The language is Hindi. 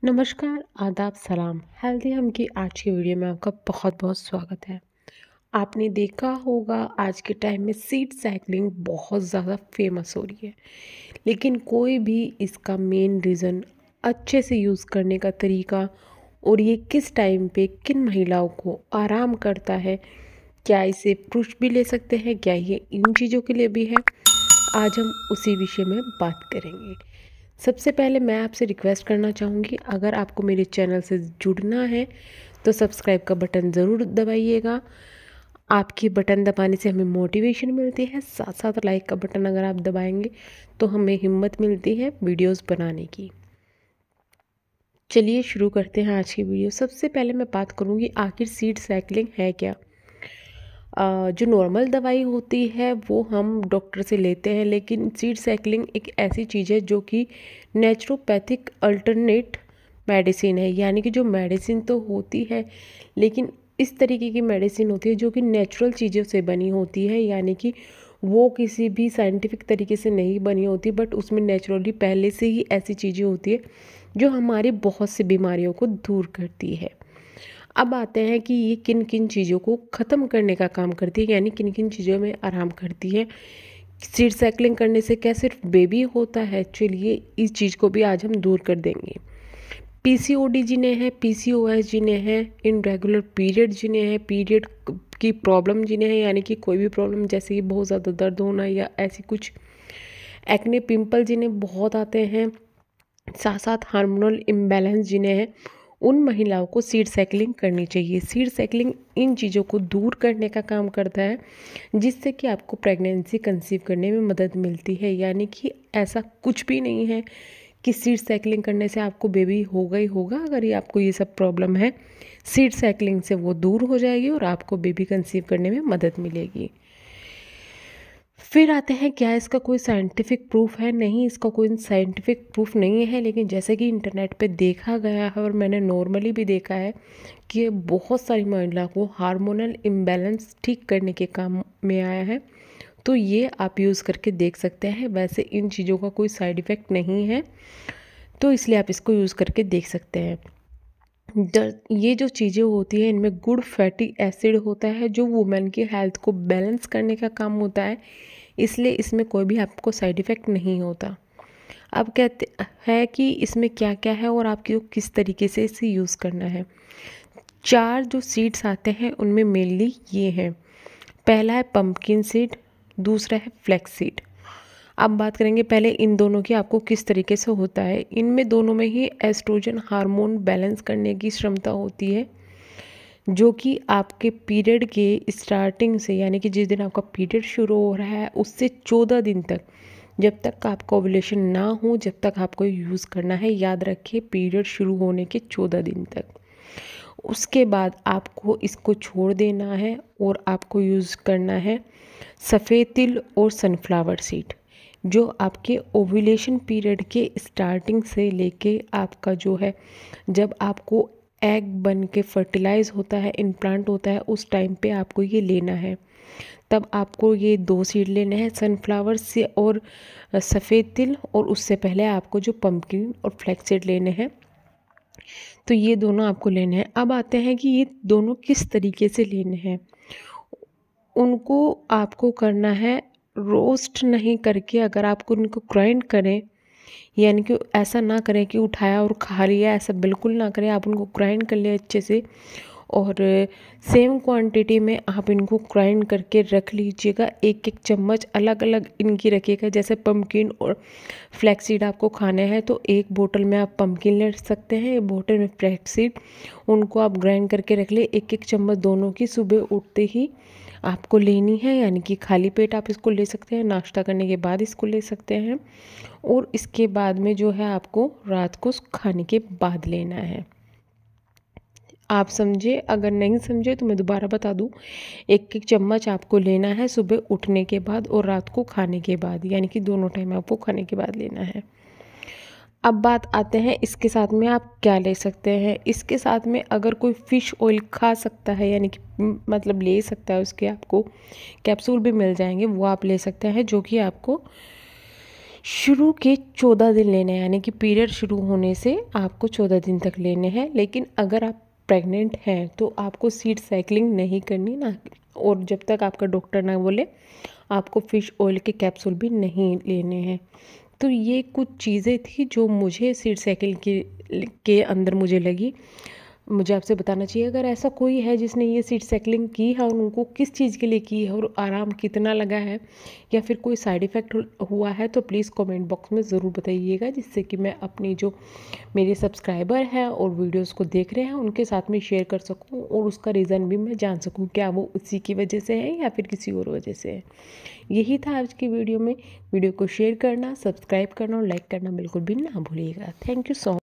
नमस्कार, आदाब, सलाम। हेल्दी हम की आज की वीडियो में आपका बहुत-बहुत स्वागत है। आपने देखा होगा आज के टाइम में सीड साइक्लिंग बहुत ज़्यादा फेमस हो रही है, लेकिन कोई भी इसका मेन रीज़न अच्छे से यूज़ करने का तरीका और ये किस टाइम पे किन महिलाओं को आराम करता है, क्या इसे पुरुष भी ले सकते हैं, क्या ये इन चीज़ों के लिए भी है? आज हम उसी विषय में बात करेंगे। सबसे पहले मैं आपसे रिक्वेस्ट करना चाहूँगी, अगर आपको मेरे चैनल से जुड़ना है तो सब्सक्राइब का बटन ज़रूर दबाइएगा। आपके बटन दबाने से हमें मोटिवेशन मिलती है, साथ साथ लाइक का बटन अगर आप दबाएंगे तो हमें हिम्मत मिलती है वीडियोस बनाने की। चलिए शुरू करते हैं आज की वीडियो। सबसे पहले मैं बात करूँगी आखिर सीड साइक्लिंग है क्या। जो नॉर्मल दवाई होती है वो हम डॉक्टर से लेते हैं, लेकिन सीड साइक्लिंग एक ऐसी चीज़ है जो कि नेचुरोपैथिक अल्टरनेट मेडिसिन है। यानी कि जो मेडिसिन तो होती है, लेकिन इस तरीके की मेडिसिन होती है जो कि नेचुरल चीज़ों से बनी होती है। यानी कि वो किसी भी साइंटिफिक तरीके से नहीं बनी होती, बट उसमें नेचुरली पहले से ही ऐसी चीज़ें होती है जो हमारी बहुत सी बीमारियों को दूर करती है। अब आते हैं कि ये किन किन चीज़ों को ख़त्म करने का काम करती है, यानी किन किन चीज़ों में आराम करती है। सीड साइक्लिंग करने से क्या सिर्फ बेबी होता है? चलिए इस चीज़ को भी आज हम दूर कर देंगे। पीसीओडी जिन्हें है, पीसीओएस जिन्हें है, इनरेगुलर पीरियड जिन्हें है, पीरियड की प्रॉब्लम जिन्हें है, यानी कि कोई भी प्रॉब्लम जैसे कि बहुत ज़्यादा दर्द होना या ऐसी कुछ, एक्ने पिंपल जिन्हें बहुत आते हैं, साथ साथ हार्मोनल इम्बैलेंस जिन्हें है, उन महिलाओं को सीड साइक्लिंग करनी चाहिए। सीड साइक्लिंग इन चीज़ों को दूर करने का काम करता है, जिससे कि आपको प्रेगनेंसी कंसीव करने में मदद मिलती है। यानी कि ऐसा कुछ भी नहीं है कि सीड साइक्लिंग करने से आपको बेबी होगा ही होगा। अगर ये आपको ये सब प्रॉब्लम है, सीड साइक्लिंग से वो दूर हो जाएगी और आपको बेबी कंसीव करने में मदद मिलेगी। फिर आते हैं, क्या इसका कोई साइंटिफिक प्रूफ है? नहीं, इसका कोई साइंटिफिक प्रूफ नहीं है, लेकिन जैसे कि इंटरनेट पे देखा गया है और मैंने नॉर्मली भी देखा है कि बहुत सारी महिला को हार्मोनल इम्बैलेंस ठीक करने के काम में आया है। तो ये आप यूज़ करके देख सकते हैं। वैसे इन चीज़ों का कोई साइड इफ़ेक्ट नहीं है, तो इसलिए आप इसको यूज़ करके देख सकते हैं। ये जो चीज़ें होती हैं इनमें गुड फैटी एसिड होता है जो वुमेन की हेल्थ को बैलेंस करने का काम होता है, इसलिए इसमें कोई भी आपको साइड इफ़ेक्ट नहीं होता। अब कहते हैं कि इसमें क्या क्या है और आपको किस तरीके से इसे यूज़ करना है। 4 जो सीड्स आते हैं उनमें मेनली ये हैं। पहला है पम्पकिन सीड, दूसरा है फ्लैक्स सीड। अब बात करेंगे पहले इन दोनों की, आपको किस तरीके से होता है। इनमें दोनों में ही एस्ट्रोजन हार्मोन बैलेंस करने की क्षमता होती है, जो कि आपके पीरियड के स्टार्टिंग से, यानी कि जिस दिन आपका पीरियड शुरू हो रहा है उससे 14 दिन तक, जब तक आपका ओव्यूलेशन ना हो, जब तक आपको यूज़ करना है। याद रखिए, पीरियड शुरू होने के 14 दिन तक। उसके बाद आपको इसको छोड़ देना है और आपको यूज़ करना है सफ़ेद तिल और सनफ्लावर सीड, जो आपके ओव्यूलेशन पीरियड के स्टार्टिंग से लेके आपका जो है, जब आपको एग बन के फर्टिलाइज होता है, इम्प्लांट होता है, उस टाइम पे आपको ये लेना है। तब आपको ये 2 सीड लेने हैं, सनफ्लावर से और सफ़ेद तिल, और उससे पहले आपको जो पम्पकिन और फ्लैक्स सीड लेने हैं। तो ये दोनों आपको लेने हैं। अब आते हैं कि ये दोनों किस तरीके से लेने हैं। उनको आपको करना है रोस्ट नहीं करके। अगर आपको उनको ग्राइंड करें, यानी कि ऐसा ना करें कि उठाया और खा लिया, ऐसा बिल्कुल ना करें। आप उनको ग्राइंड कर लें अच्छे से, और सेम क्वांटिटी में आप इनको ग्राइंड करके रख लीजिएगा। एक एक चम्मच अलग अलग इनकी रखिएगा। जैसे पम्पकिन और फ्लैक्सीड आपको खाने हैं तो एक बोतल में आप पम्पकिन ले सकते हैं, एक बोतल में फ्लैक्सीड, उनको आप ग्राइंड करके रख ले। एक एक चम्मच दोनों की सुबह उठते ही आपको लेनी है, यानी कि खाली पेट आप इसको ले सकते हैं, नाश्ता करने के बाद इसको ले सकते हैं, और इसके बाद में जो है आपको रात को खाने के बाद लेना है। आप समझे? अगर नहीं समझे तो मैं दोबारा बता दूं। एक एक चम्मच आपको लेना है सुबह उठने के बाद और रात को खाने के बाद, यानी कि दोनों टाइम आपको खाने के बाद लेना है। अब बात आते हैं इसके साथ में आप क्या ले सकते हैं। इसके साथ में अगर कोई फ़िश ऑयल खा सकता है, यानी कि मतलब ले सकता है, उसके आपको कैप्सूल भी मिल जाएंगे, वो आप ले सकते हैं, जो कि आपको शुरू के 14 दिन लेने हैं, यानी कि पीरियड शुरू होने से आपको 14 दिन तक लेने हैं। लेकिन अगर आप प्रेग्नेंट हैं तो आपको सीड साइकिलिंग नहीं करनी ना, और जब तक आपका डॉक्टर ना बोले आपको फ़िश ऑयल के कैप्सूल भी नहीं लेने हैं। तो ये कुछ चीज़ें थी जो मुझे सीड साइकिल के अंदर मुझे लगी, मुझे आपसे बताना चाहिए। अगर ऐसा कोई है जिसने ये सीड साइकिलिंग की है और उनको किस चीज़ के लिए की है और आराम कितना लगा है या फिर कोई साइड इफ़ेक्ट हुआ है तो प्लीज़ कमेंट बॉक्स में ज़रूर बताइएगा, जिससे कि मैं अपनी जो मेरे सब्सक्राइबर हैं और वीडियोस को देख रहे हैं उनके साथ में शेयर कर सकूं और उसका रीज़न भी मैं जान सकूं, क्या वो उसी की वजह से है या फिर किसी और वजह से है। यही था आज की वीडियो में। वीडियो को शेयर करना, सब्सक्राइब करना और लाइक करना बिल्कुल भी ना भूलिएगा। Thank you so much.